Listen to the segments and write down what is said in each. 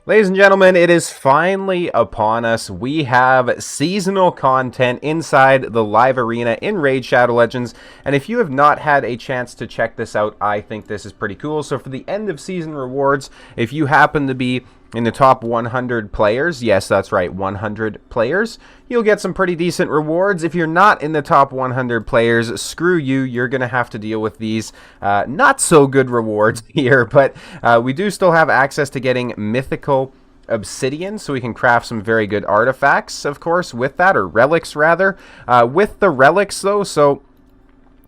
Ladies and gentlemen, it is finally upon us. We have seasonal content inside the live arena in Raid Shadow Legends. And if you have not had a chance to check this out, I think this is pretty cool. So for the end of season rewards, if you happen to be in the top 100 players, yes, that's right, 100 players, you'll get some pretty decent rewards. If you're not in the top 100 players, screw you, you're going to have to deal with these not so good rewards here, but we do still have access to getting mythical obsidian, so we can craft some very good artifacts, of course, with that, or relics, rather. With the relics, though, so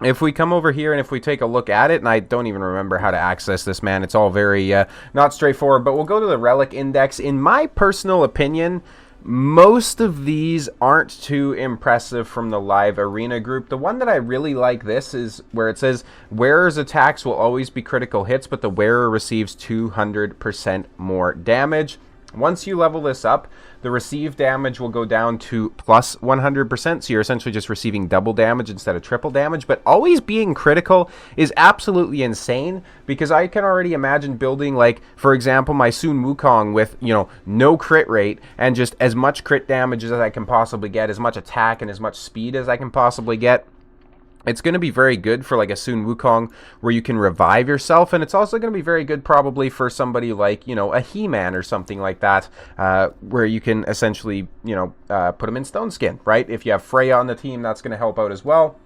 if we come over here and if we take a look at it, and I don't even remember how to access this, man. It's all very not straightforward, but we'll go to the relic index. In my personal opinion, most of these aren't too impressive from the live arena group. The one that I really like this is where it says wearer's attacks will always be critical hits, but the wearer receives 200% more damage. Once you level this up, the received damage will go down to plus 100%, so you're essentially just receiving double damage instead of triple damage. But always being critical is absolutely insane, because I can already imagine building, like, for example, my Sun Wukong with, you know, no crit rate and just as much crit damage as I can possibly get, as much attack and as much speed as I can possibly get. It's going to be very good for like a Sun Wukong where you can revive yourself, and it's also going to be very good probably for somebody like, you know, a He-Man or something like that, where you can essentially, you know, put him in Stone Skin, right? If you have Freya on the team, that's going to help out as well.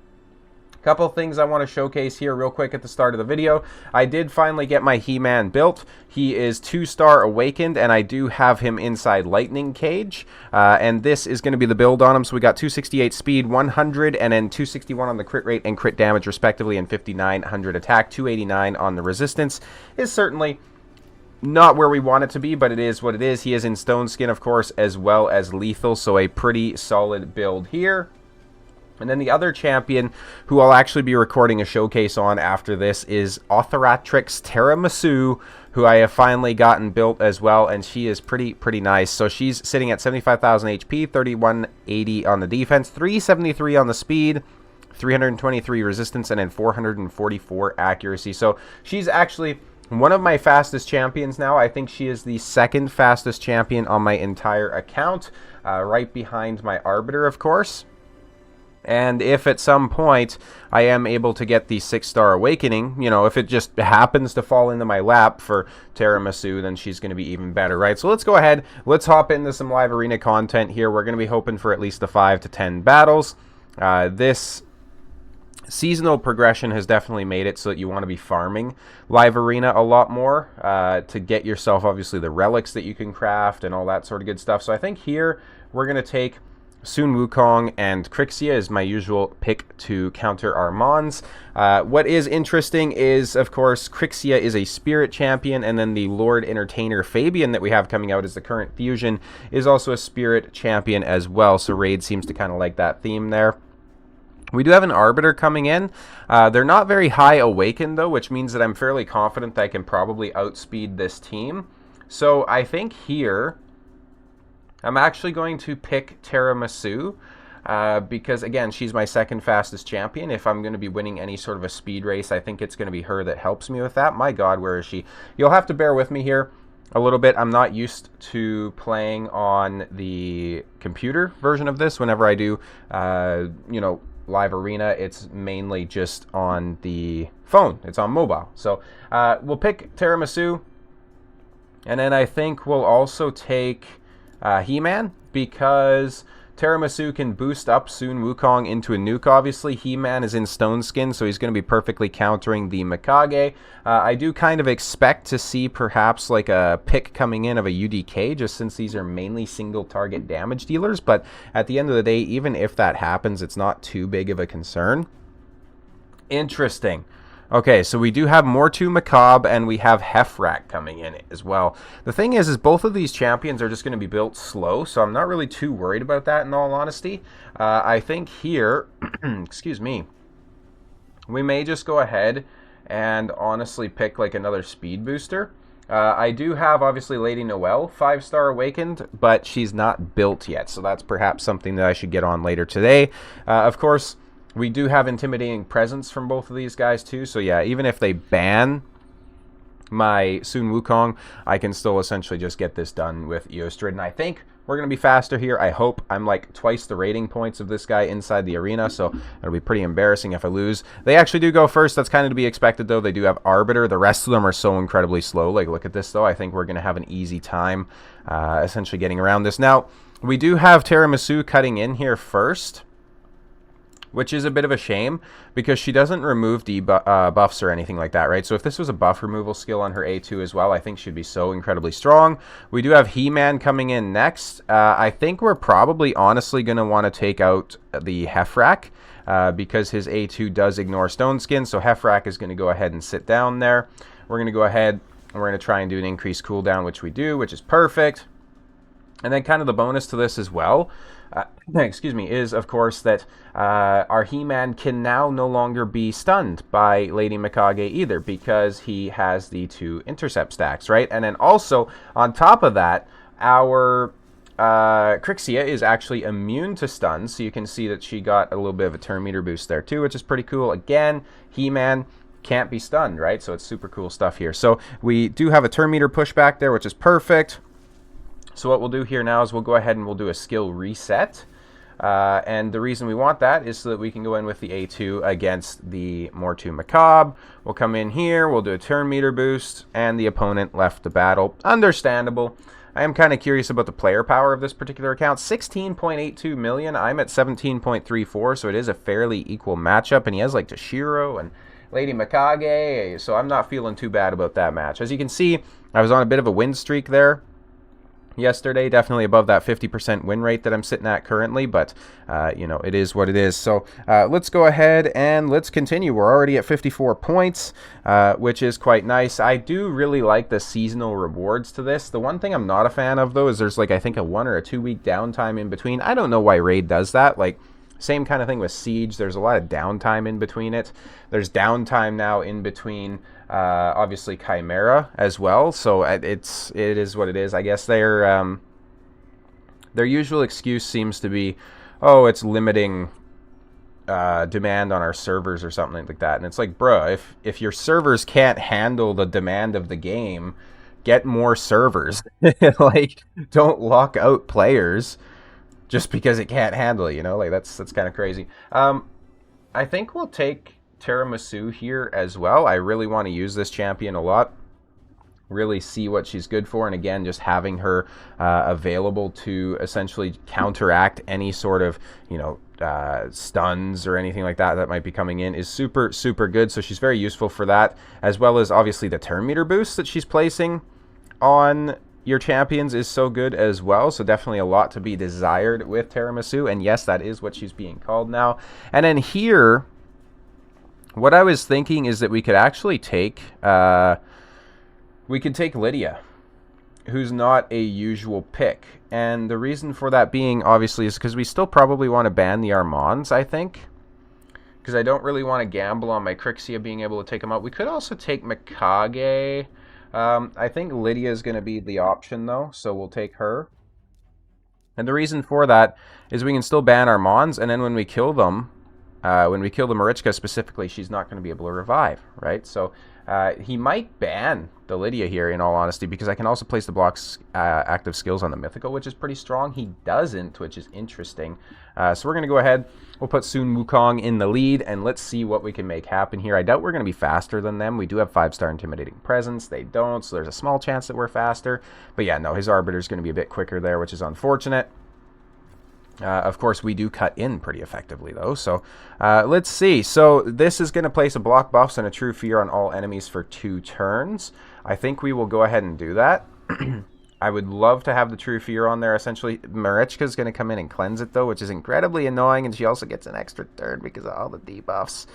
Couple things I want to showcase here real quick at the start of the video. I did finally get my He-Man built. He is 2-star awakened, and I do have him inside Lightning Cage. And this is going to be the build on him. So we got 268 speed, 100, and then 261 on the crit rate and crit damage respectively, and 5900 attack, 289 on the resistance. Is certainly not where we want it to be, but it is what it is. He is in Stone Skin, of course, as well as lethal, so a pretty solid build here. And then the other champion who I'll actually be recording a showcase on after this is Autharatrix Tiramisu, who I have finally gotten built as well, and she is pretty nice. So she's sitting at 75,000 HP, 3180 on the defense, 373 on the speed, 323 resistance, and then 444 accuracy. So she's actually one of my fastest champions now. I think she is the second fastest champion on my entire account, right behind my Arbiter, of course. And if at some point I am able to get the 6-star awakening, you know, if it just happens to fall into my lap for Tiramisu, then she's going to be even better, right? So let's go ahead. Let's hop into some live arena content here. We're going to be hoping for at least the 5 to 10 battles. This seasonal progression has definitely made it so that you want to be farming live arena a lot more to get yourself, obviously, the relics that you can craft and all that sort of good stuff. So I think here we're going to take Sun Wukong and Crixia is my usual pick to counter our Mons. What is interesting is, of course, Crixia is a spirit champion, and then the Lord Entertainer Fabian that we have coming out as the current fusion is also a spirit champion as well. So Raid seems to kind of like that theme there. We do have an Arbiter coming in. They're not very high awakened, though, which means that I'm fairly confident that I can probably outspeed this team. So I think here I'm actually going to pick Tiramisu because, again, she's my second fastest champion. If I'm going to be winning any sort of a speed race, I think it's going to be her that helps me with that. My God, where is she? You'll have to bear with me here a little bit. I'm not used to playing on the computer version of this. Whenever I do, you know, live arena, it's mainly just on the phone. It's on mobile. So we'll pick Tiramisu, and then I think we'll also take He-Man, because Tiramisu can boost up Sun Wukong into a nuke. Obviously, He-Man is in Stone Skin, so he's going to be perfectly countering the Mikage. I do kind of expect to see perhaps like a pick coming in of a UDK, just since these are mainly single target damage dealers, but at the end of the day, even if that happens, it's not too big of a concern. Interesting. Okay, so we do have Mortu Macabre, and we have Heffrak coming in as well. The thing is both of these champions are just going to be built slow, so I'm not really too worried about that, in all honesty. I think here, excuse me, we may just go ahead and honestly pick like another speed booster. I do have, obviously, Lady Noelle, 5-star awakened, but she's not built yet, so that's perhaps something that I should get on later today. Of course, we do have Intimidating Presence from both of these guys, too. So, yeah, even if they ban my Sun Wukong, I can still essentially just get this done with Eostrid. And I think we're going to be faster here. I hope. I'm like twice the rating points of this guy inside the arena, so it'll be pretty embarrassing if I lose. They actually do go first. That's kind of to be expected, though. They do have Arbiter. The rest of them are so incredibly slow. Like, look at this, though. I think we're going to have an easy time essentially getting around this. Now, we do have Tiramisu cutting in here first, which is a bit of a shame because she doesn't remove buffs or anything like that, right? So if this was a buff removal skill on her A2 as well, I think she'd be so incredibly strong. We do have He-Man coming in next. I think we're probably honestly going to want to take out the Heffrack because his A2 does ignore Stone Skin, so Heffrack is going to go ahead and sit down there. We're going to go ahead and we're going to try and do an increased cooldown, which we do, which is perfect. And then kind of the bonus to this as well, excuse me, is of course that our He-Man can now no longer be stunned by Lady Mikage either because he has the 2 intercept stacks, right? And then also on top of that, our Crixia is actually immune to stuns, so you can see that she got a little bit of a turn meter boost there too, which is pretty cool. Again, He-Man can't be stunned, right? So it's super cool stuff here. So we do have a turn meter pushback there, which is perfect. So what we'll do here now is we'll go ahead and we'll do a skill reset. And the reason we want that is so that we can go in with the A2 against the Mortu Macabre. We'll come in here, we'll do a turn meter boost, and the opponent left the battle. Understandable. I am kind of curious about the player power of this particular account. 16.82 million. I'm at 17.34, so it is a fairly equal matchup. And he has like Toshiro and Lady Mikage, so I'm not feeling too bad about that match. As you can see, I was on a bit of a win streak there yesterday, definitely above that 50% win rate that I'm sitting at currently, but you know, it is what it is. So let's go ahead and let's continue. We're already at 54 points, which is quite nice. I do really like the seasonal rewards to this. The one thing I'm not a fan of, though, is there's like I think a 1 or a 2 week downtime in between. I don't know why Raid does that. Like, same kind of thing with Siege. There's a lot of downtime in between it. There's downtime now in between obviously Chimera as well, so it is what it is. I guess their usual excuse seems to be, oh, it's limiting demand on our servers or something like that. And it's like, bruh, if your servers can't handle the demand of the game, get more servers. Like, don't lock out players just because it can't handle it, you know? Like, that's kind of crazy. I think we'll take Tiramisu here as well. I really want to use this champion a lot, really see what she's good for, and again, just having her available to essentially counteract any sort of, you know, stuns or anything like that that might be coming in is super good. So she's very useful for that, as well as obviously the turn meter boost that she's placing on your champions is so good as well. So definitely a lot to be desired with Tiramisu, and yes, that is what she's being called now. And then here, what I was thinking is that we could actually take Lydia, who's not a usual pick. And the reason for that being, obviously, is because we still probably want to ban the Armands, I think. Because I don't really want to gamble on my Crixia being able to take them out. We could also take Mikage. I think Lydia is going to be the option, though, so we'll take her. And the reason for that is we can still ban Armands, and then when we kill them, when we kill the Marichka specifically, she's not going to be able to revive, right? So he might ban the Lydia here, in all honesty, because I can also place the block's active skills on the Mythical, which is pretty strong. He doesn't, which is interesting. So we're going to go ahead. We'll put Sun Wukong in the lead, and let's see what we can make happen here. I doubt we're going to be faster than them. We do have 5-star Intimidating Presence. They don't, so there's a small chance that we're faster. But yeah, no, his Arbiter is going to be a bit quicker there, which is unfortunate. Of course, we do cut in pretty effectively, though. So let's see. So this is going to place a block buffs and a True Fear on all enemies for 2 turns. I think we will go ahead and do that. I would love to have the True Fear on there. Essentially, Marichka is going to come in and cleanse it, though, which is incredibly annoying, and she also gets an extra turn because of all the debuffs.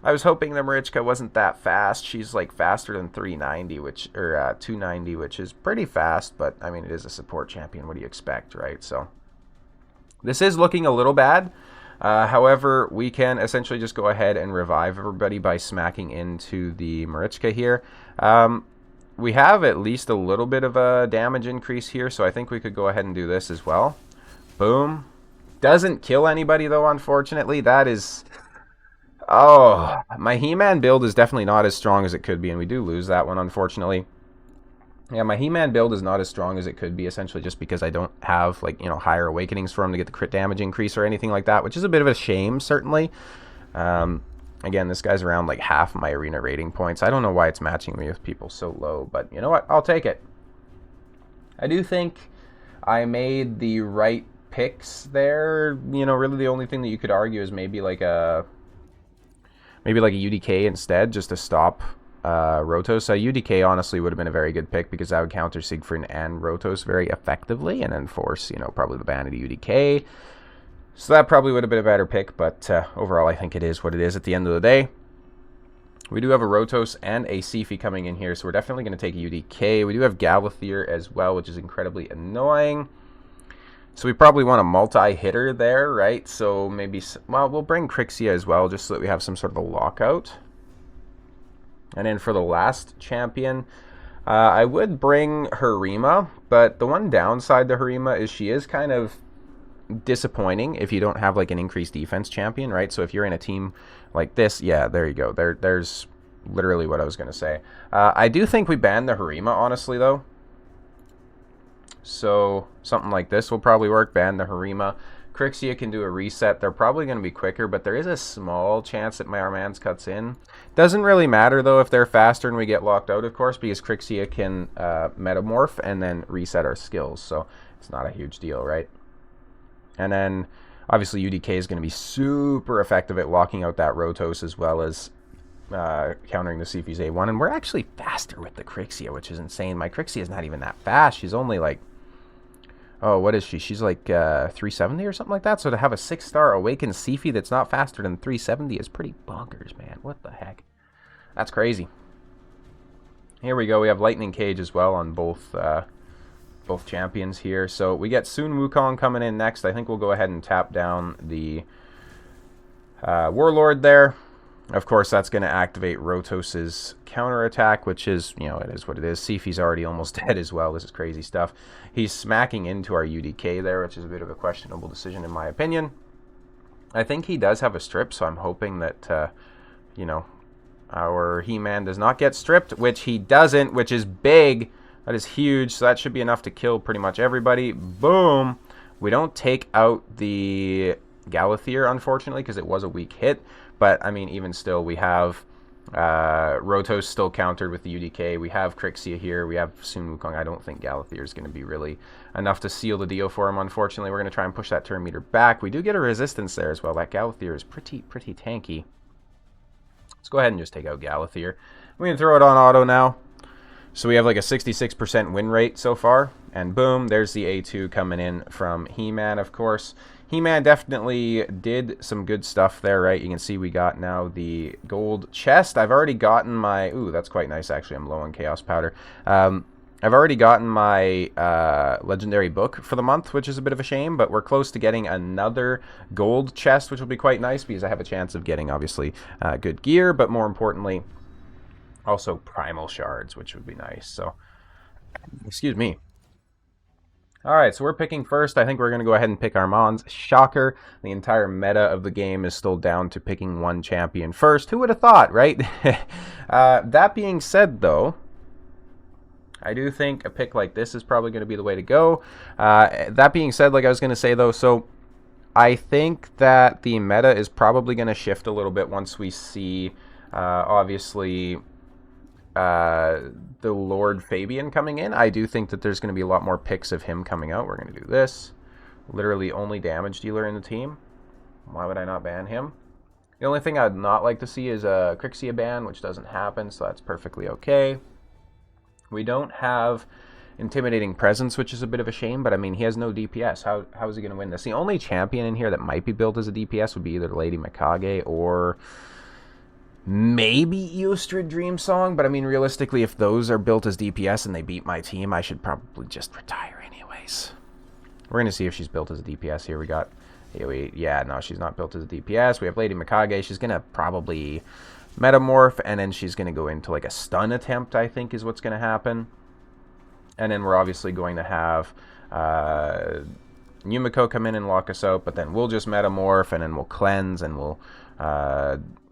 I was hoping the Marichka wasn't that fast. She's like faster than 390, or 290, which is pretty fast, but I mean, it is a support champion. What do you expect, right? So this is looking a little bad. However, we can essentially just go ahead and revive everybody by smacking into the Marichka here. We have at least a little bit of a damage increase here, so I think we could go ahead and do this as well. Boom. Doesn't kill anybody, though, unfortunately. That is Oh, my He-Man build is definitely not as strong as it could be, and we do lose that one, unfortunately. Yeah, my He-Man build is not as strong as it could be, essentially just because I don't have, like, you know, higher awakenings for him to get the crit damage increase or anything like that, which is a bit of a shame, certainly. Again, this guy's around, like, half my arena rating points. I don't know why it's matching me with people so low, but you know what? I'll take it. I do think I made the right picks there. You know, really the only thing that you could argue is maybe like a UDK instead, just to stop Rotos. So UDK honestly would have been a very good pick because that would counter Siegfried and Rotos very effectively and enforce, you know, probably the ban of the UDK. So that probably would have been a better pick, but overall I think it is what it is at the end of the day. We do have a Rotos and a Siphi coming in here, so we're definitely going to take a UDK. We do have Galathier as well, which is incredibly annoying. So we probably want a multi-hitter there, right? So maybe, well, we'll bring Crixia as well, just so that we have some sort of a lockout. And then for the last champion, I would bring Harima, but the one downside to Harima is she is kind of disappointing if you don't have like an increased defense champion, right? So if you're in a team like this, yeah, there you go. There's literally what I was going to say. I do think we banned the Harima, honestly, though. So something like this will probably work. Ban the Harima. Crixia can do a reset. They're probably going to be quicker, but there is a small chance that my Armans cuts in. Doesn't really matter, though, if they're faster and we get locked out, of course, because Crixia can metamorph and then reset our skills. So it's not a huge deal, right? And then, obviously, UDK is going to be super effective at locking out that Rotos as well as countering the Siphi's A1. And we're actually faster with the Crixia, which is insane. My Crixia is not even that fast. She's only like, oh, what is she? She's like 370 or something like that. So to have a 6-star Awakened Siphi that's not faster than 370 is pretty bonkers, man. What the heck? That's crazy. Here we go. We have Lightning Cage as well on both champions here. So we get Sun Wukong coming in next. I think we'll go ahead and tap down the Warlord there. Of course, that's going to activate Rotos's counterattack, which is, you know, it is what it is. Siphi's already almost dead as well. This is crazy stuff. He's smacking into our UDK there, which is a bit of a questionable decision in my opinion. I think he does have a strip, so I'm hoping that, you know, our He-Man does not get stripped, which he doesn't, which is big. That is huge, so that should be enough to kill pretty much everybody. Boom! We don't take out the Galathier, unfortunately, because it was a weak hit. But, I mean, even still, we have Rotos still countered with the UDK. We have Crixia here. We have Sun Wukong. I don't think Galathier is going to be really enough to seal the deal for him, unfortunately. We're going to try and push that turn meter back. We do get a resistance there as well. That Galathier is pretty tanky. Let's go ahead and just take out Galathier. We can throw it on auto now. So we have like a 66% win rate so far. And boom, there's the A2 coming in from He-Man, of course. He-Man definitely did some good stuff there, right? You can see we got now the gold chest. I've already gotten my... Ooh, that's quite nice, actually. I'm low on Chaos Powder. I've already gotten my legendary book for the month, which is a bit of a shame, but we're close to getting another gold chest, which will be quite nice because I have a chance of getting, obviously, good gear, but more importantly, also primal shards, which would be nice. So, excuse me. Alright, so we're picking first. I think we're going to go ahead and pick Armand's. Shocker. The entire meta of the game is still down to picking one champion first. Who would have thought, right? That being said, though, I do think a pick like this is probably going to be the way to go. That being said, like I was going to say, though, so I think that the meta is probably going to shift a little bit once we see, obviously, the Lord Fabian coming in. I do think that there's going to be a lot more picks of him coming out. We're going to do this. Literally only damage dealer in the team. Why would I not ban him? The only thing I'd not like to see is a Crixia ban, which doesn't happen, so that's perfectly okay. We don't have Intimidating Presence, which is a bit of a shame, but I mean, he has no DPS. How is he going to win this? The only champion in here that might be built as a DPS would be either Lady Mikage or maybe Eostrid Dreamsong, but I mean, realistically, if those are built as DPS and they beat my team, I should probably just retire anyways. We're going to see if she's built as a DPS here. We got... Yeah, no, she's not built as a DPS. We have Lady Mikage. She's going to probably metamorph, and then she's going to go into like a stun attempt, I think, is what's going to happen. And then we're obviously going to have, Yumiko come in and lock us out, but then we'll just metamorph, and then we'll cleanse, and we'll,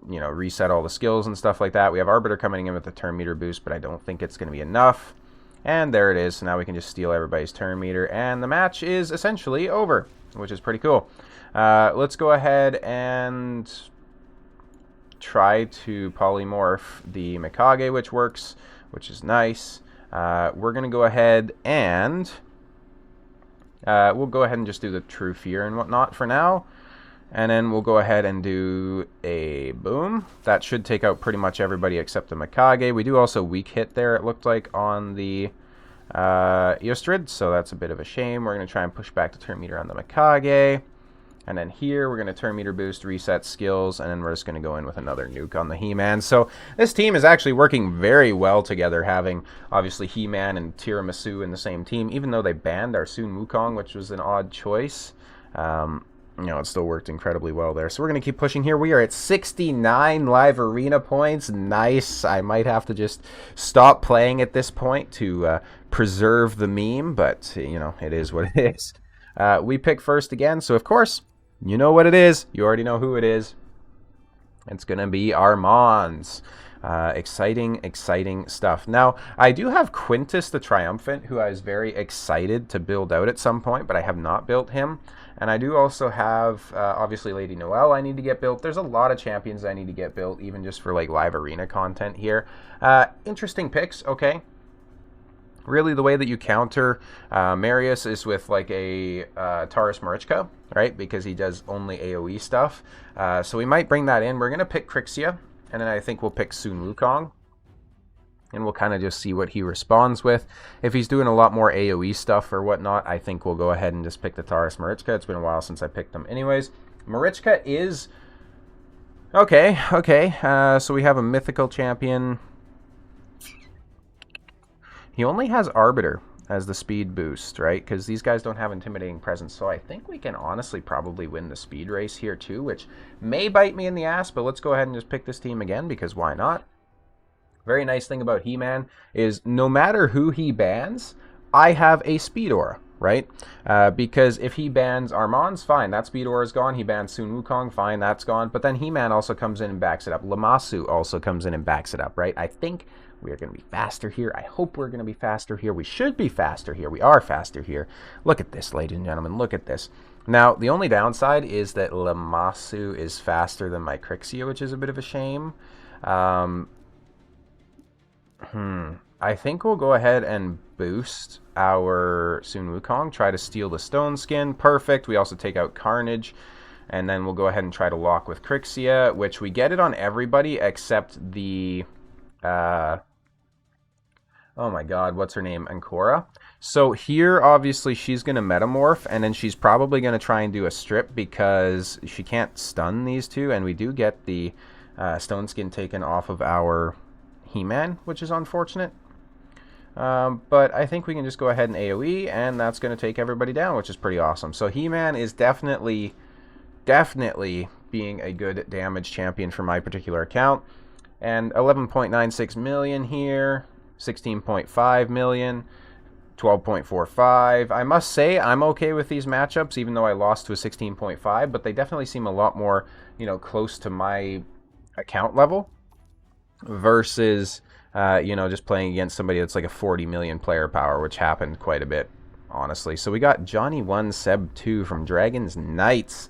you know, reset all the skills and stuff like that. We have Arbiter coming in with the turn meter boost, but I don't think it's going to be enough. And there it is. So now we can just steal everybody's turn meter, and the match is essentially over, which is pretty cool. Let's go ahead and try to polymorph the Mikage, which works, which is nice. We're going to go ahead and we'll go ahead and just do the True Fear and whatnot for now. And then we'll go ahead and do a boom. That should take out pretty much everybody except the Mikage. We do also weak hit there, it looked like, on the Eostrid, so that's a bit of a shame. We're going to try and push back the turn meter on the Mikage. And then here, we're going to turn meter boost, reset skills, and then we're just going to go in with another nuke on the He-Man. So this team is actually working very well together, having, obviously, He-Man and Tiramisu in the same team, even though they banned our Sun Wukong, which was an odd choice. You know, it still worked incredibly well there. So we're going to keep pushing here. We are at 69 live arena points. Nice. I might have to just stop playing at this point to preserve the meme, but, you know, it is what it is. We pick first again, so of course, you know what it is. You already know who it is. It's going to be Armanz. Exciting, exciting stuff. Now, I do have Quintus the Triumphant, who I was very excited to build out at some point, but I have not built him. And I do also have, obviously, Lady Noelle I need to get built. There's a lot of champions I need to get built, even just for, like, live arena content here. Interesting picks, okay. Really, the way that you counter Marius is with, like, a Taurus Marichka, right? Because he does only AoE stuff. So we might bring that in. We're going to pick Crixia, and then I think we'll pick Sun Wukong. And we'll kind of just see what he responds with. If he's doing a lot more AoE stuff or whatnot, I think we'll go ahead and just pick the Taurus Marichka. It's been a while since I picked them anyways. Marichka is... Okay. So we have a mythical champion. He only has Arbiter as the speed boost, right? Because these guys don't have Intimidating Presence. So I think we can honestly probably win the speed race here too, which may bite me in the ass, but let's go ahead and just pick this team again, because why not? Very nice thing about He-Man is no matter who he bans, I have a speed aura, right? Because if he bans Armanz, fine, that speed aura is gone. He bans Sun Wukong, fine, that's gone. But then He-Man also comes in and backs it up. Lammasu also comes in and backs it up, right? I think we are going to be faster here. I hope we're going to be faster here. We should be faster here. We are faster here. Look at this, ladies and gentlemen. Look at this. Now, the only downside is that Lammasu is faster than my Crixia, which is a bit of a shame. I think we'll go ahead and boost our Sun Wukong. Try to steal the Stone Skin. Perfect. We also take out Carnage. And then we'll go ahead and try to lock with Crixia, which we get it on everybody except the... oh my god, what's her name? Ancora. So here, obviously, she's going to metamorph, and then she's probably going to try and do a strip because she can't stun these two, and we do get the Stone Skin taken off of our He-Man, which is unfortunate. But I think we can just go ahead and AoE, and that's going to take everybody down, which is pretty awesome. So He-Man is definitely being a good damage champion for my particular account. And 11.96 million here, 16.5 million, 12.45. I must say I'm okay with these matchups, even though I lost to a 16.5, but they definitely seem a lot more, you know, close to my account level versus, you know, just playing against somebody that's like a 40 million player power, which happened quite a bit, honestly. So we got Johnny 1, Seb 2 from Dragon's Knights.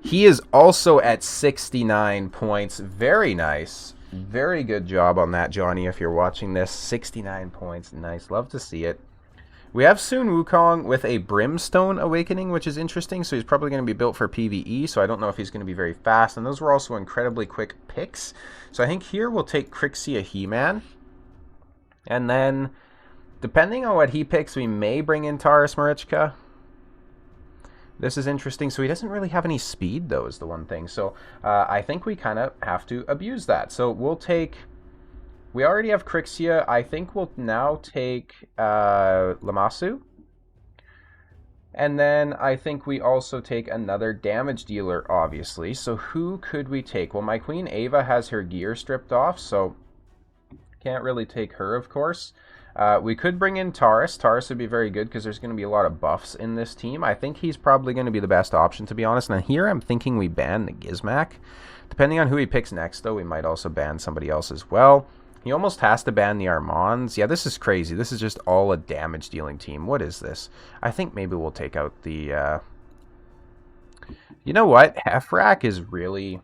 He is also at 69 points. Very nice. Very good job on that, Johnny, if you're watching this. 69 points. Nice. Love to see it. We have Sun Wukong with a Brimstone Awakening, which is interesting. So he's probably going to be built for PvE, so I don't know if he's going to be very fast. And those were also incredibly quick picks. So I think here we'll take Crixia He-Man. And then, depending on what he picks, we may bring in Taurus Marichka. This is interesting. So he doesn't really have any speed, though, is the one thing. So I think we kind of have to abuse that. So we'll take... We already have Crixia. I think we'll now take Lammasu. And then I think we also take another damage dealer, obviously. So who could we take? Well, my Queen Ava has her gear stripped off, so can't really take her, of course. We could bring in Taurus. Taurus would be very good because there's going to be a lot of buffs in this team. I think he's probably going to be the best option, to be honest. Now here I'm thinking we ban the Gizmak. Depending on who he picks next, though, we might also ban somebody else as well. He almost has to ban the Armands. Yeah, this is crazy. This is just all a damage-dealing team. What is this? I think maybe we'll take out the... You know what? Heffrack is really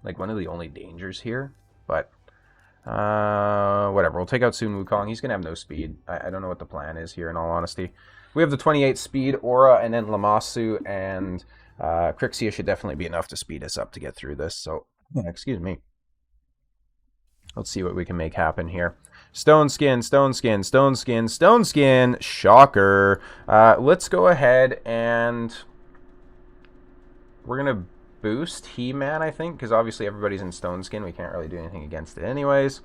like one of the only dangers here, but whatever. We'll take out Sun Wukong. He's going to have no speed. I don't know what the plan is here, in all honesty. We have the 28 speed Aura, and then Lammasu and Crixia should definitely be enough to speed us up to get through this. So, excuse me. Let's see what we can make happen here. Stone Skin, Stone Skin, Stone Skin, Stone Skin. Shocker. Let's go ahead and... We're going to boost He-Man, I think, because obviously everybody's in Stone Skin. We can't really do anything against it anyways.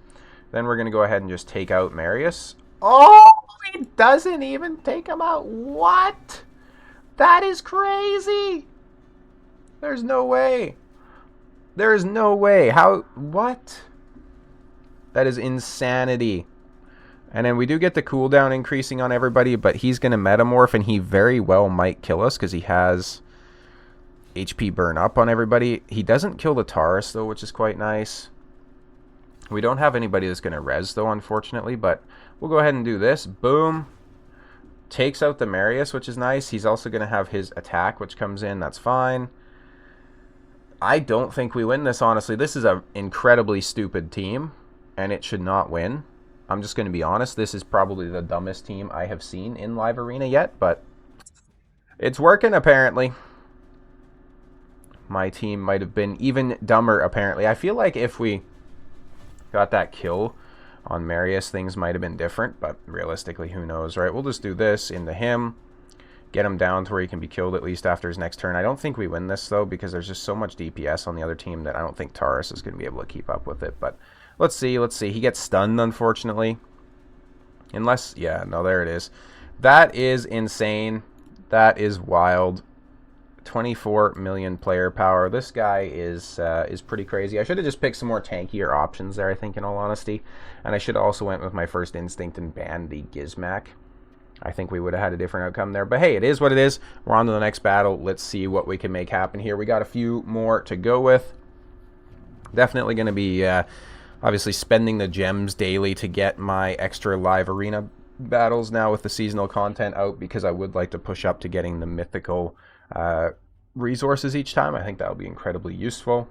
Then we're going to go ahead and just take out Marius. Oh, he doesn't even take him out. What? That is crazy. There's no way. There is no way. How? What? That is insanity. And then we do get the cooldown increasing on everybody, but he's going to metamorph, and he very well might kill us because he has... HP burn up on everybody. He doesn't kill the Taurus, though, which is quite nice. We don't have anybody that's going to res, though, unfortunately, but we'll go ahead and do this. Boom. Takes out the Marius, which is nice. He's also going to have his attack, which comes in. That's fine. I don't think we win this, honestly. This is an incredibly stupid team, and it should not win. I'm just going to be honest. This is probably the dumbest team I have seen in Live Arena yet, but it's working, apparently. My team might have been even dumber, apparently. I feel like if we got that kill on Marius, things might have been different, but realistically, who knows, right? We'll just do this into him, get him down to where he can be killed at least after his next turn. I don't think we win this, though, because there's just so much DPS on the other team that I don't think Taurus is going to be able to keep up with it, but let's see, let's see. He gets stunned, unfortunately. Unless, yeah, no, there it is. That is insane. That is wild. 24 million player power. This guy is pretty crazy. I should have just picked some more tankier options there, I think, in all honesty. And I should have also went with my first instinct and banned the Gizmak. I think we would have had a different outcome there. But hey, it is what it is. We're on to the next battle. Let's see what we can make happen here. We got a few more to go with. Definitely going to be obviously spending the gems daily to get my extra Live Arena battles now with the seasonal content out, because I would like to push up to getting the mythical resources each time. I think that will be incredibly useful.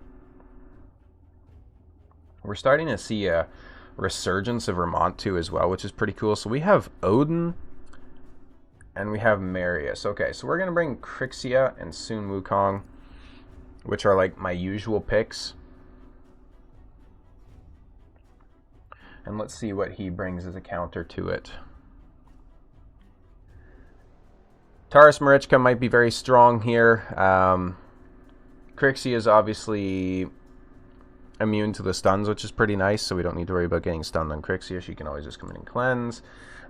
We're starting to see a resurgence of Vermont too as well, which is pretty cool. So we have Odin and we have Marius. Okay, so we're going to bring Crixia and Sun Wukong, which are like my usual picks. And let's see what he brings as a counter to it. Taurus Marichka might be very strong here. Crixia is obviously immune to the stuns, which is pretty nice, so we don't need to worry about getting stunned on Crixia. She can always just come in and cleanse.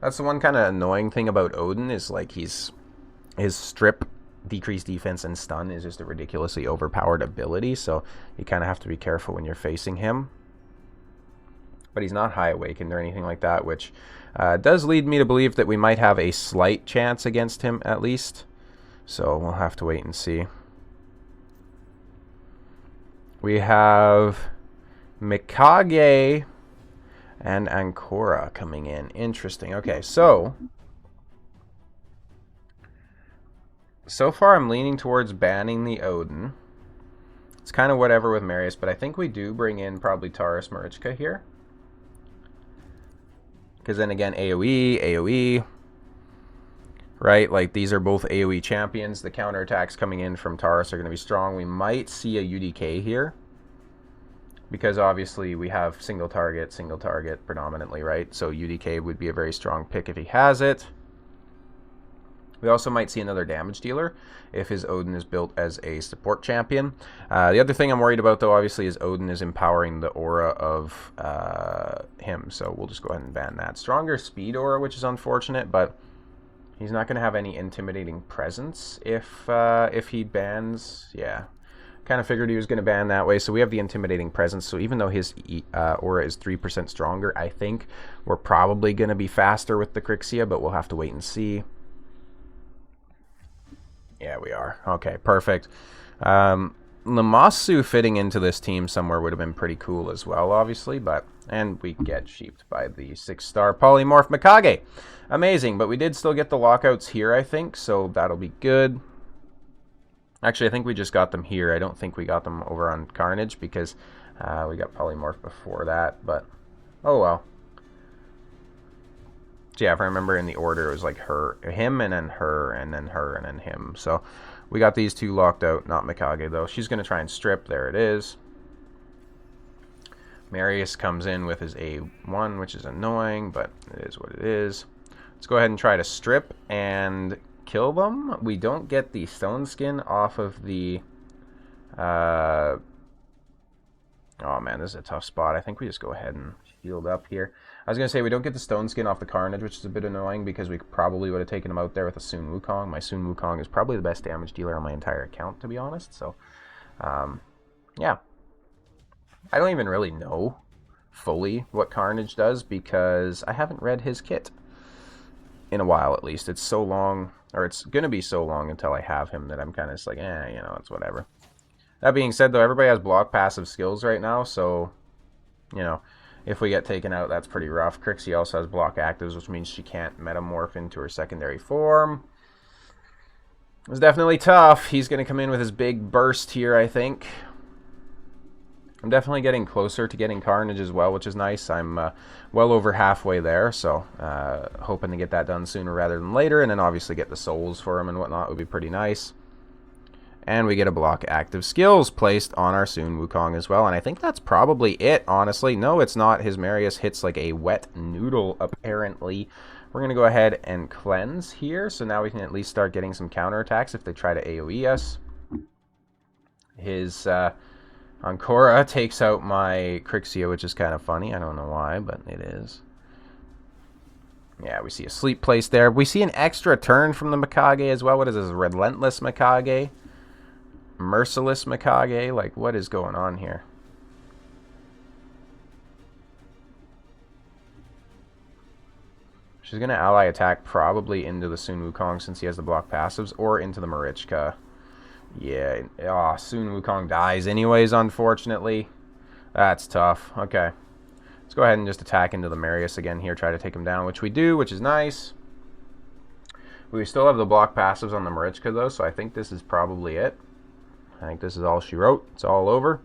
That's the one kind of annoying thing about Odin, is like his strip, decreased defense, and stun is just a ridiculously overpowered ability, so you kind of have to be careful when you're facing him. But he's not high awakened or anything like that, which does lead me to believe that we might have a slight chance against him at least. So we'll have to wait and see. We have Mikage and Ancora coming in. Interesting. Okay, so far I'm leaning towards banning the Odin. It's kind of whatever with Marius, but I think we do bring in probably Taurus Marichka here. Because then again, AoE, right? Like, these are both AoE champions. The counterattacks coming in from Taurus are going to be strong. We might see a UDK here, because obviously we have single target predominantly, right? So UDK would be a very strong pick if he has it. We also might see another damage dealer if his Odin is built as a support champion. The other thing I'm worried about, though, obviously, is Odin is empowering the aura of him. So we'll just go ahead and ban that. Stronger speed aura, which is unfortunate, but he's not going to have any intimidating presence if he bans. Yeah, Kind of figured he was going to ban that way. So we have the Intimidating Presence. So even though his aura is 3% stronger, I think we're probably going to be faster with the Crixia, but we'll have to wait and see. Yeah, we are. Okay, perfect. Lammasu fitting into this team somewhere would have been pretty cool as well, obviously, but... And we get sheeped by the 6-star Polymorph Mikage. Amazing, but we did still get the lockouts here, I think, so that'll be good. Actually, I think we just got them here. I don't think we got them over on Carnage because we got Polymorph before that, but oh well. So yeah, if I remember in the order, it was like him, and then her, and then her, and then him. So we got these two locked out, not Mikage though. She's going to try and strip. There it is. Marius comes in with his A1, which is annoying, but it is what it is. Let's go ahead and try to strip and kill them. We don't get the stone skin off of the... oh man, this is a tough spot. I think we just go ahead and healed up here. I was going to say we don't get the stone skin off the Carnage, which is a bit annoying because we probably would have taken him out there with a Sun Wukong. My Sun Wukong is probably the best damage dealer on my entire account, to be honest. So, yeah. I don't even really know fully what Carnage does because I haven't read his kit in a while, at least. It's so long, or it's going to be so long until I have him that I'm kind of just like, you know, it's whatever. That being said, though, everybody has block passive skills right now, so, you know, if we get taken out, that's pretty rough. Crixie also has block actives, which means she can't metamorph into her secondary form. It's definitely tough. He's going to come in with his big burst here, I think. I'm definitely getting closer to getting Carnage as well, which is nice. I'm well over halfway there, so hoping to get that done sooner rather than later, and then obviously get the souls for him and whatnot would be pretty nice. And we get a block active skills placed on our Sun Wukong as well, and I think that's probably it, honestly. No, it's not. His Marius hits like a wet noodle, apparently. We're going to go ahead and cleanse here, so now we can at least start getting some counterattacks if they try to AoE us. His... Ancora takes out my Crixia, which is kind of funny. I don't know why, but it is. Yeah, we see a sleep place there. We see an extra turn from the Mikage as well. What is this? Relentless Mikage? Merciless Mikage? Like, what is going on here? She's going to ally attack probably into the Sun Wukong since he has the block passives, or into the Marichka. Yeah, Sun Wukong dies anyways, unfortunately. That's tough. Okay. Let's go ahead and just attack into the Marius again here, try to take him down, which we do, which is nice. We still have the block passives on the Marichka, though, so I think this is probably it. I think this is all she wrote. It's all over.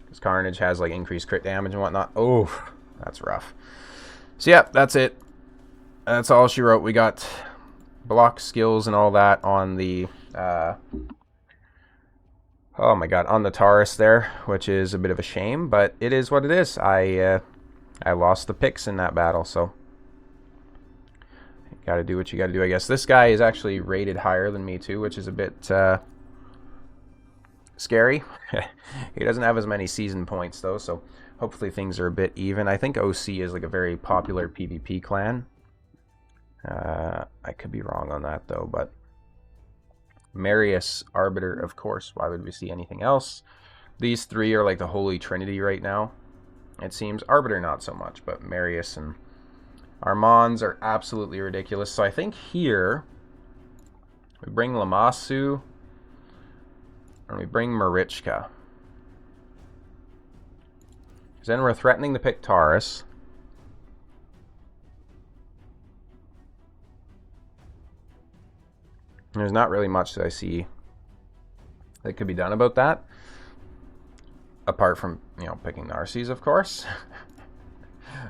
Because Carnage has, like, increased crit damage and whatnot. Oh, that's rough. So, yeah, that's it. That's all she wrote. We got block skills and all that on the... oh my god, on the Taurus there, which is a bit of a shame, but it is what it is. I lost the picks in that battle, so you gotta do what you gotta do, I guess. This guy is actually rated higher than me too, which is a bit scary. He doesn't have as many season points though, so hopefully things are a bit even. I think OC is like a very popular PvP clan. I could be wrong on that though, but Marius, Arbiter, of course. Why would we see anything else? These three are like the holy trinity right now, it seems. Arbiter not so much, but Marius and Armands are absolutely ridiculous. So I think here we bring Lammasu and we bring Marichka. Because then we're threatening to pick Taurus. There's not really much that I see that could be done about that. Apart from, you know, picking Narses, of course.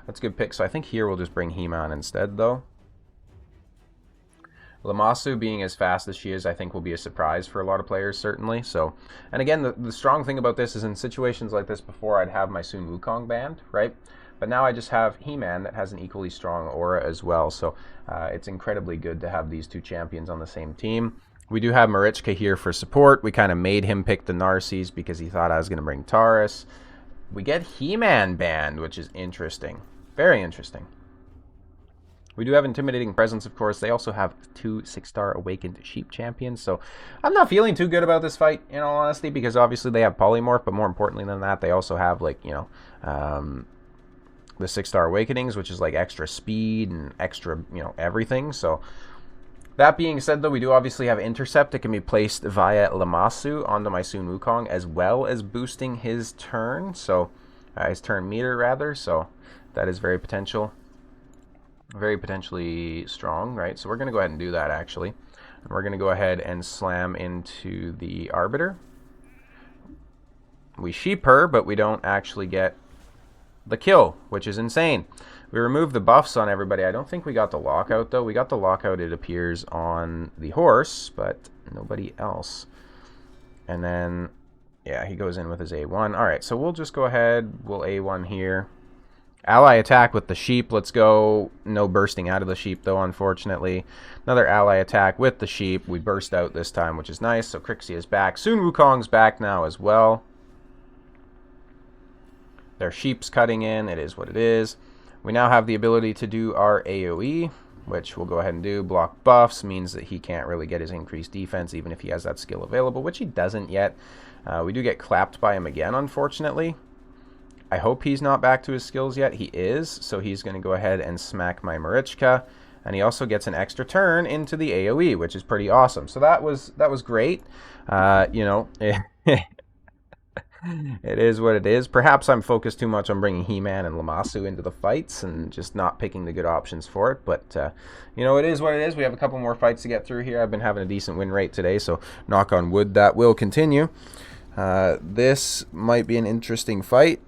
That's a good pick. So I think here we'll just bring He-Man instead, though. Lammasu being as fast as she is, I think will be a surprise for a lot of players, certainly. So, and again, the strong thing about this is in situations like this before, I'd have my Sun Wukong banned, right? But now I just have He-Man that has an equally strong aura as well. So it's incredibly good to have these two champions on the same team. We do have Marichka here for support. We kind of made him pick the Narses because he thought I was going to bring Taurus. We get He-Man banned, which is interesting. Very interesting. We do have Intimidating Presence, of course. They also have 2 6-star Awakened Sheep champions, so I'm not feeling too good about this fight, in all honesty, because obviously they have Polymorph, but more importantly than that, they also have, like, you know, the 6-star Awakenings, which is, like, extra speed and extra, you know, everything, so... That being said, though, we do obviously have Intercept. It can be placed via Lammasu onto my Sun Wukong, as well as boosting his turn, so... his turn meter, rather, so that is very potentially strong, right? So we're going to go ahead and do that, actually. And we're going to go ahead and slam into the Arbiter. We sheep her, but we don't actually get the kill, which is insane. We remove the buffs on everybody. I don't think we got the lockout, though. We got the lockout, it appears, on the horse, but nobody else. And then, yeah, he goes in with his A1. All right, so we'll just go ahead. We'll A1 here. Ally attack with the sheep. Let's go. No bursting out of the sheep, though, unfortunately. Another ally attack with the sheep. We burst out this time, which is nice. So Crixie is back. Sun Wukong's back now as well. Their sheep's cutting in. It is what it is. We now have the ability to do our AoE, which we'll go ahead and do. Block buffs means that he can't really get his increased defense, even if he has that skill available, which he doesn't yet. We do get clapped by him again, unfortunately. I hope he's not back to his skills yet. He is, so he's going to go ahead and smack my Marichka. And he also gets an extra turn into the AoE, which is pretty awesome. So that was great. You know, it is what it is. Perhaps I'm focused too much on bringing He-Man and Lammasu into the fights and just not picking the good options for it. But, you know, it is what it is. We have a couple more fights to get through here. I've been having a decent win rate today, so knock on wood, that will continue. This might be an interesting fight.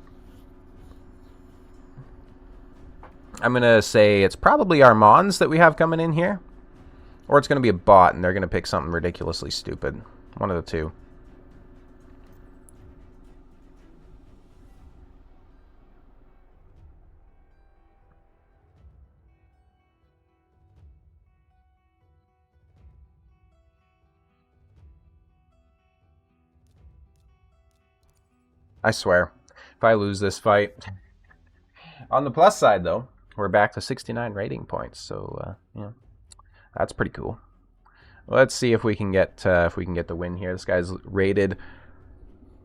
I'm going to say it's probably our Mons that we have coming in here. Or it's going to be a bot, and they're going to pick something ridiculously stupid. One of the two. I swear, if I lose this fight... On the plus side, though, we're back to 69 rating points, so yeah, that's pretty cool. Let's see if we can get the win here. This guy's rated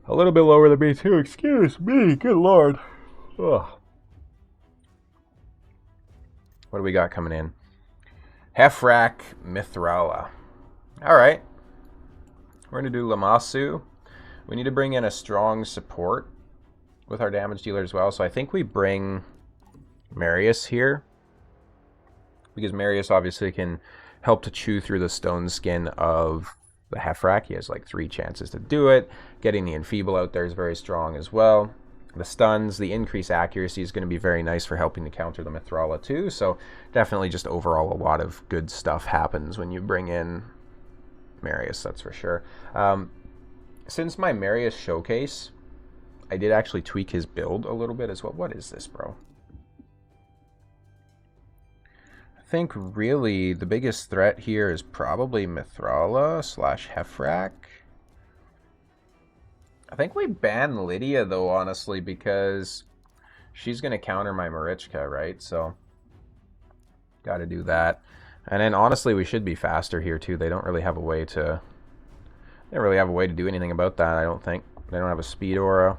a little bit lower than me too. Excuse me, good lord. Ugh. What do we got coming in? Hefrak Mithrala. All right, we're gonna do Lammasu. We need to bring in a strong support with our damage dealer as well. So I think we bring Marius here, because Marius obviously can help to chew through the stone skin of the Hefrak. He has like 3 chances to do it. Getting the Enfeeble out there is very strong as well. The stuns, the increased accuracy is going to be very nice for helping to counter the Mithrala too. So definitely just overall a lot of good stuff happens when you bring in Marius, that's for sure. Since my Marius showcase, I did actually tweak his build a little bit as well. What is this, bro? I think really the biggest threat here is probably Mithrala / Hefrak. I think we ban Lydia, though, honestly, because she's going to counter my Marichka, right? So, got to do that. And then, honestly, we should be faster here, too. They don't really have a way to... They don't really have a way to do anything about that, I don't think. They don't have a speed aura.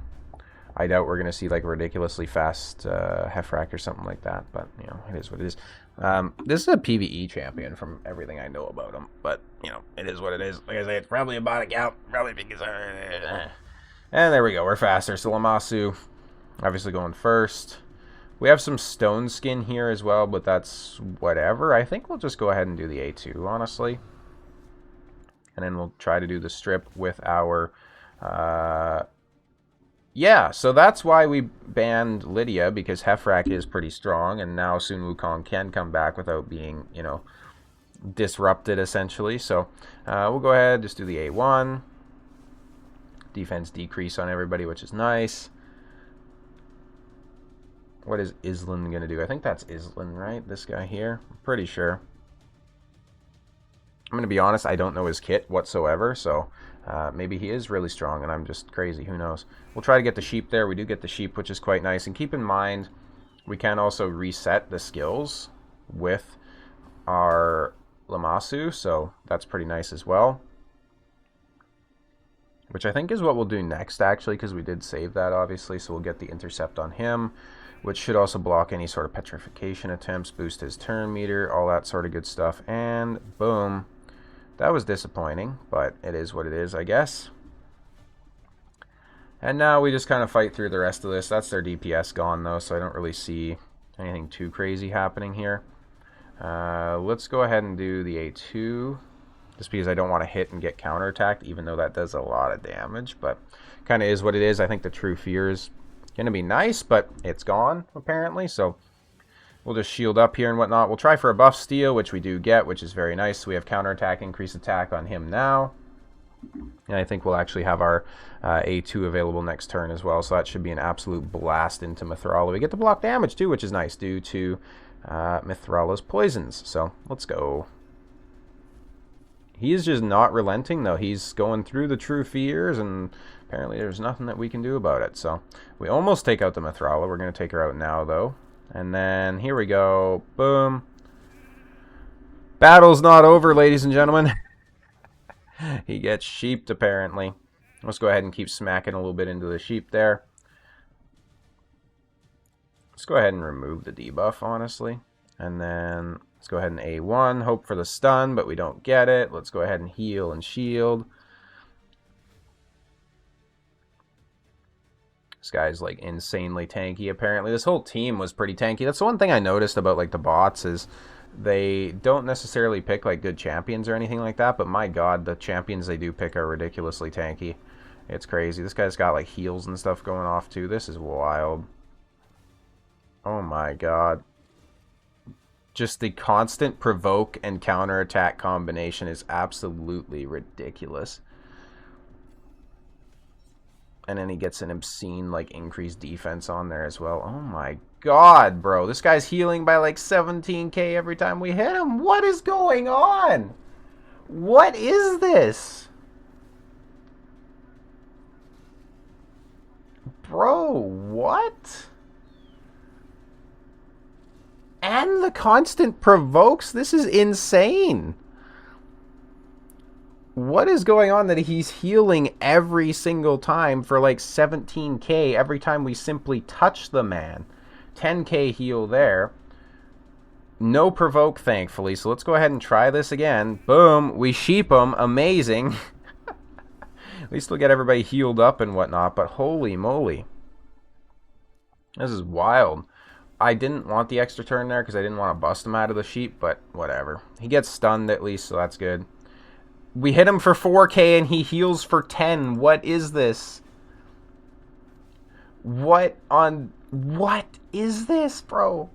I doubt we're going to see like a ridiculously fast Hefrak or something like that, but you know, it is what it is. This is a PvE champion from everything I know about him, but you know, it is what it is. Like I say, it's probably a bot account, probably because... And there we go, we're faster. So Lammasu, obviously going first. We have some stone skin here as well, but that's whatever. I think we'll just go ahead and do the A2, honestly. And then we'll try to do the strip with our... Yeah, so that's why we banned Lydia, because Hefrak is pretty strong, and now Sun Wukong can come back without being, you know, disrupted, essentially. So we'll go ahead, just do the A1. Defense decrease on everybody, which is nice. What is Islan going to do? I think that's Islan, right? This guy here? I'm pretty sure. I'm going to be honest, I don't know his kit whatsoever, so maybe he is really strong and I'm just crazy. Who knows? We'll try to get the sheep there. We do get the sheep, which is quite nice. And keep in mind, we can also reset the skills. with our Lammasu, so that's pretty nice as well. Which I think is what we'll do next, actually, because we did save that, obviously, so we'll get the intercept on him, which should also block any sort of petrification attempts, boost his turn meter, all that sort of good stuff, and boom. That was disappointing, but it is what it is, I guess. And now we just kind of fight through the rest of this. That's their DPS gone, though, so I don't really see anything too crazy happening here. Let's go ahead and do the A2, just because I don't want to hit and get counterattacked, even though that does a lot of damage, but kind of is what it is. I think the True Fear is going to be nice, but it's gone, apparently, so we'll just shield up here and whatnot. We'll try for a buff steal, which we do get, which is very nice. So we have counterattack, increase attack on him now. And I think we'll actually have our A2 available next turn as well, so that should be an absolute blast into Mithrala. We get to block damage too, which is nice, due to Mithrala's poisons. So let's go. He is just not relenting, though. He's going through the True Fears, and apparently there's nothing that we can do about it. So we almost take out the Mithrala. We're going to take her out now, though. And then here we go. Boom. Battle's not over, ladies and gentlemen. He gets sheeped, apparently. Let's go ahead and keep smacking a little bit into the sheep there. Let's go ahead and remove the debuff, honestly. And then let's go ahead and A1. Hope for the stun, but we don't get it. Let's go ahead and heal and shield. This guy's like insanely tanky, apparently. This whole team was pretty tanky. That's the one thing I noticed about like the bots is they don't necessarily pick like good champions or anything like that, but my god, the champions they do pick are ridiculously tanky. It's crazy. This guy's got like heals and stuff going off too. This is wild. Oh my god. Just the constant provoke and counterattack combination is absolutely ridiculous. And then he gets an obscene, like, increased defense on there as well. Oh my god, bro. This guy's healing by, like, 17k every time we hit him. What is going on? What is this? Bro, what? And the constant provokes? This is insane. What is going on that he's healing every single time for like 17k every time we simply touch the man? 10k heal there. No provoke, thankfully. So let's go ahead and try this again. Boom. We sheep him. Amazing. At least we'll get everybody healed up and whatnot. But holy moly. This is wild. I didn't want the extra turn there because I didn't want to bust him out of the sheep. But whatever. He gets stunned at least, so that's good. We hit him for 4k and he heals for 10. What is this? What is this, bro?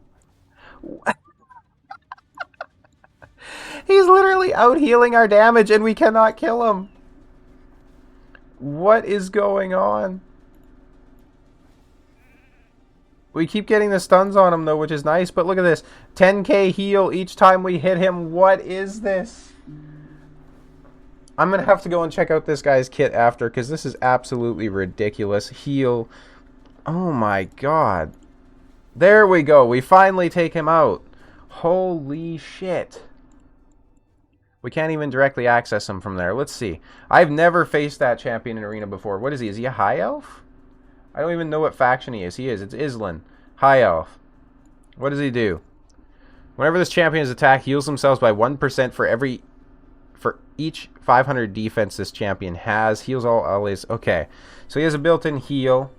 He's literally out healing our damage and we cannot kill him. What is going on? We keep getting the stuns on him though, which is nice, but look at this. 10k heal each time we hit him. What is this? I'm going to have to go and check out this guy's kit after, because this is absolutely ridiculous. Heal. Oh my god. There we go. We finally take him out. Holy shit. We can't even directly access him from there. Let's see. I've never faced that champion in Arena before. What is he? Is he a high elf? I don't even know what faction he is. He is. It's Islan. High elf. What does he do? Whenever this champion is attacked, heals themselves by 1% for each 500 defense this champion has. Heals all allies. Okay. So he has a built-in heal.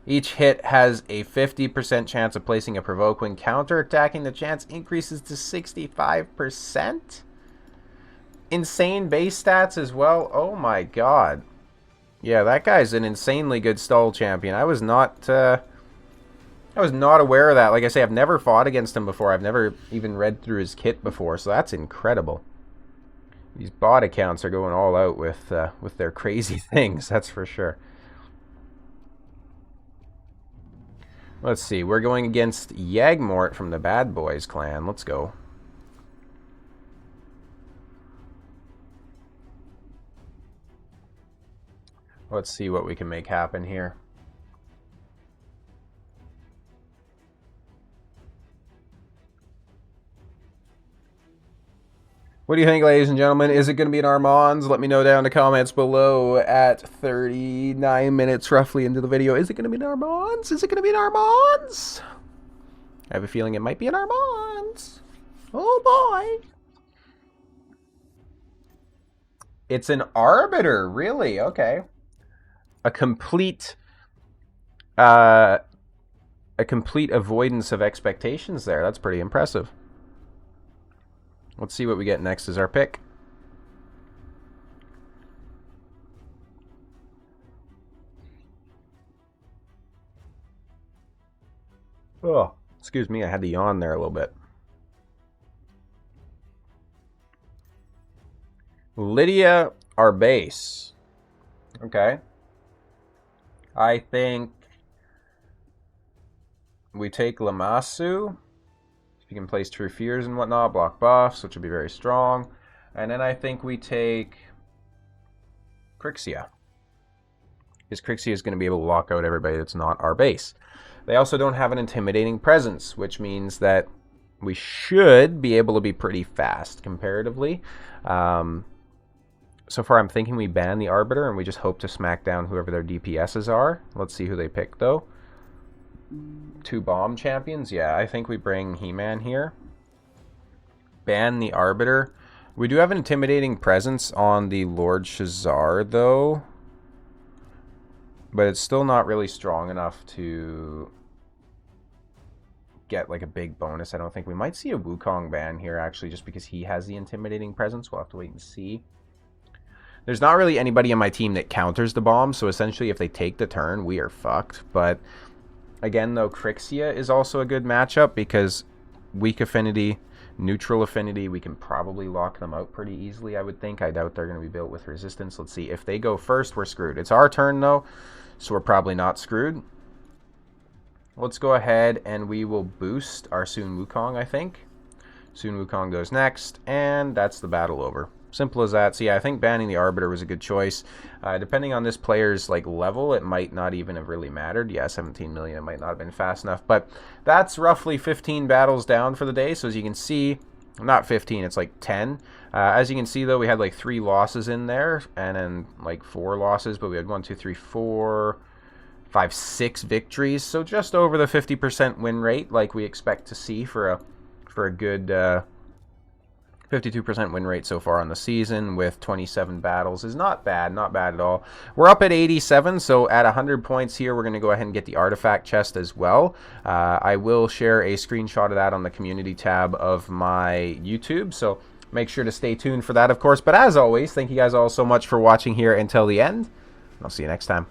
Each hit has a 50% chance of placing a provoke. When counter-attacking, the chance increases to 65%. Insane base stats as well. Oh my god. Yeah, that guy's an insanely good stall champion. I was not aware of that. Like I say, I've never fought against him before. I've never even read through his kit before, so that's incredible. These bot accounts are going all out with their crazy things, that's for sure. Let's see. We're going against Yagmort from the Bad Boys clan. Let's go. Let's see what we can make happen here. What do you think, ladies and gentlemen? Is it going to be an Armands? Let me know down in the comments below at 39 minutes roughly into the video. Is it going to be an Armands? Is it going to be an Armands? I have a feeling it might be an Armands. Oh boy. It's an Arbiter, really? Okay. A complete avoidance of expectations there. That's pretty impressive. Let's see what we get next as our pick. Oh, excuse me, I had to yawn there a little bit. Lydia Arbase. Okay. I think we take Lamassu. You can place True Fears and whatnot, block buffs, which will be very strong. And then I think we take Crixia. Because Crixia is going to be able to lock out everybody that's not our base. They also don't have an intimidating presence, which means that we should be able to be pretty fast comparatively. So far I'm thinking we ban the Arbiter and we just hope to smack down whoever their DPSs are. Let's see who they pick though. 2 bomb champions. Yeah, I think we bring He-Man here. Ban the Arbiter. We do have an intimidating presence on the Lord Shazar though. But it's still not really strong enough to get like a big bonus. I don't think. We might see a Wukong ban here actually just because he has the intimidating presence. We'll have to wait and see. There's not really anybody on my team that counters the bomb, so essentially if they take the turn, we are fucked. But again, though, Crixia is also a good matchup because weak affinity, neutral affinity, we can probably lock them out pretty easily, I would think. I doubt they're going to be built with resistance. Let's see. If they go first, we're screwed. It's our turn, though, so we're probably not screwed. Let's go ahead and we will boost our Sun Wukong, I think. Sun Wukong goes next, and that's the battle over. Simple as that. So yeah, I think banning the Arbiter was a good choice. Depending on this player's like level, it might not even have really mattered. Yeah, 17 million, it might not have been fast enough. But that's roughly 15 battles down for the day. So as you can see, not 15, it's like 10. As you can see though, we had like 3 losses in there, and then like 4 losses, but we had 1, 2, 3, 4, 5, 6 victories. So just over the 50% win rate, like we expect to see for a good 52% win rate so far on the season with 27 battles is not bad at all. We're up at 87, so at 100 points here, we're going to go ahead and get the artifact chest as well. I will share a screenshot of that on the community tab of my YouTube, so make sure to stay tuned for that, of course. But as always, thank you guys all so much for watching here until the end. I'll see you next time.